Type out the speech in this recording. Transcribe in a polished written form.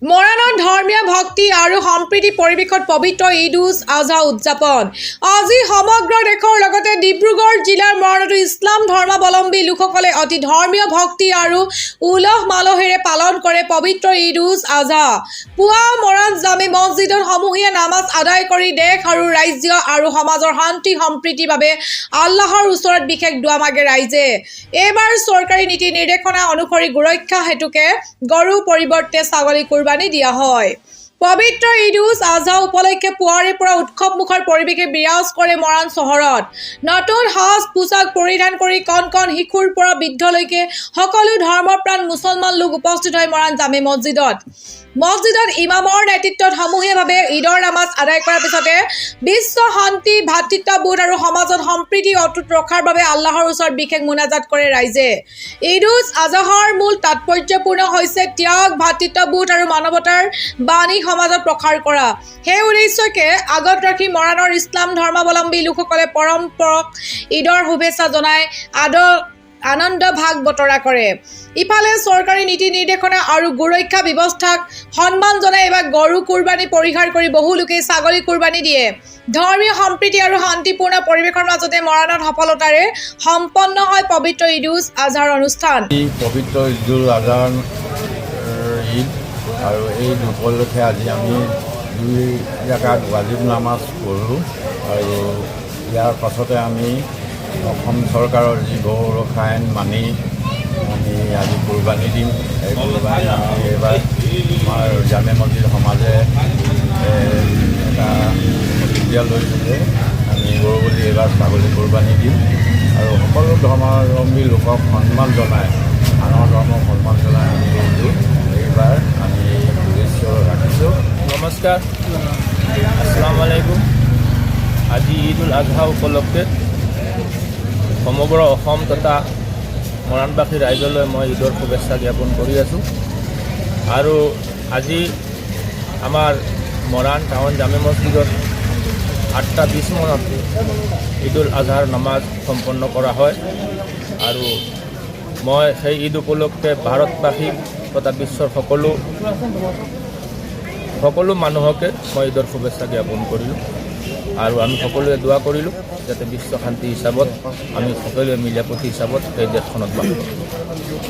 মৰাণত ধৰ্মীয় ভক্তি আৰু সম্প্ৰীতি পৰিৱেশত পবিত্ৰ ঈদ উজ আজহা উদযাপন আজি সমগ্ৰ দেশৰ লগতে ডিব্ৰুগড় জিলাৰ মৰাণতো ইছলাম ধৰ্মাৱলম্বী লোকসকলে অতি ধৰ্মীয় ভক্তি আৰু উলহ মালহেৰে পালন কৰে পবিত্ৰ ঈদ উজ আজহা। পুৱা মৰাণ জামে মছজিদত সমূহীয়া নামাজ আদায় কৰি দেশ আৰু ৰাজ্য আৰু সমাজৰ শান্তি সম্প্ৰীতিৰ বাবে আল্লাহৰ ওচৰত বিশেষ দোৱা মাগে ৰাইজে। এইবাৰ চৰকাৰী নীতি নিৰ্দেশনা অনুসৰি সুৰক্ষা হেতুকে গৰু পৰিৱৰ্তে ছাগলী কুৰবানী দিয়া হয়। পবিত্ৰ ঈদ উজ আজহা উপলক্ষে পুৱাৰে পৰা উৎসৱমুখৰ পৰিৱেশে বিৰাজ কৰে মৰাণ চহৰত। নতুন সাজ পোছাক পৰিধান কৰি কণ কণ শিশুৰ পৰা বৃদ্ধলৈকে সকলো ধৰ্মপ্ৰাণ মুছলমান লোক উপস্থিত হয় মৰাণ জামে মছজিদত। ইমামৰ নেতৃত্বত সমূহীয়াভাৱে ঈদৰ নামাজ আদায় কৰাৰ পিছতে বিশ্ব শান্তি ভাতৃত্ববোধ আৰু সমাজত সম্প্ৰীতি অটুট ৰখাৰ বাবে আল্লাহৰ ওচৰত বিশেষ মোনাজাত কৰে ৰাইজে। ঈদ উজ আজহাৰ মূল তাৎপৰ্যপূৰ্ণ হৈছে ত্যাগ, ভাতৃত্ববোধ আৰু মানৱতাৰ বাণী সমাজত প্ৰসাৰ কৰা। সেই উদ্দেশ্যকে আগত ৰাখি মৰাণৰ ইছলাম ধৰ্মাৱলম্বী লোকসকলে পৰম্পৰক ঈদৰ শুভেচ্ছা জনাই আনন্দ ভাগ বতৰা কৰে। ইফালে চৰকাৰী নীতি নিৰ্দেশনা আৰু সুৰক্ষা ব্যৱস্থাক সন্মান জনাই এইবাৰ গৰু কুৰবানী পৰিহাৰ কৰি বহু লোকে ছাগলী কুৰবানী দিয়ে। ধৰ্মীয় সম্প্ৰীতি আৰু শান্তিপূৰ্ণ পৰিৱেশৰ মাজতে মৰাণত সফলতাৰে সম্পন্ন হয় পবিত্ৰ ঈদ উজ আজহাৰ অনুষ্ঠান। পবিত্ৰ ঈদ উজ আজহাৰ ঈদ আৰু এই উপলক্ষে আজি আমি 2 জাগাত ৱাজিব নামাজ পঢ়োঁ আৰু ইয়াৰ পাছতে আমি অসম চৰকাৰৰ যি গৌ ৰক্ষা আইন মানি আমি আজি কুৰবানী দিম। এই কুৰবানী আমি এইবাৰ আমাৰ জামে মছজিদ সমাজে এটা প্ৰতিক্ৰিয়া লৈছোঁ যে আমি গৰু বুলি এইবাৰ ছাগলী কুৰবানী দিম আৰু সকলো ধৰ্মাৱলম্বী লোকক সন্মান জনাই আনৰ ধৰ্মক সন্মান জনাই আমি এইবাৰ আমি উদ্দেশ্য ৰাখিছোঁ। নমস্কাৰ, আসসালামু আলাইকুম। আজি ঈদ উল আজহা উপলক্ষে সমগ্ৰ অসম তথা মৰাণবাসী ৰাইজলৈ মই ঈদৰ শুভেচ্ছা জ্ঞাপন কৰি আছোঁ। আৰু আজি আমাৰ মৰাণ টাউন জামে মছজিদত 8:20 মানত ঈদ উল আজহাৰ নামাজ সম্পন্ন কৰা হয় আৰু মই সেই ঈদ উপলক্ষে ভাৰতবাসী তথা বিশ্বৰ সকলো মানুহকে মই ঈদৰ শুভেচ্ছা জ্ঞাপন কৰিলোঁ আৰু আমি সকলোৱে দোৱা কৰিলোঁ যাতে বিশ্ব শান্তি হিচাপত আমি সকলোৱে মিলাপ্ৰীতি হিচাপত এই দেশখনত বাস কৰোঁ।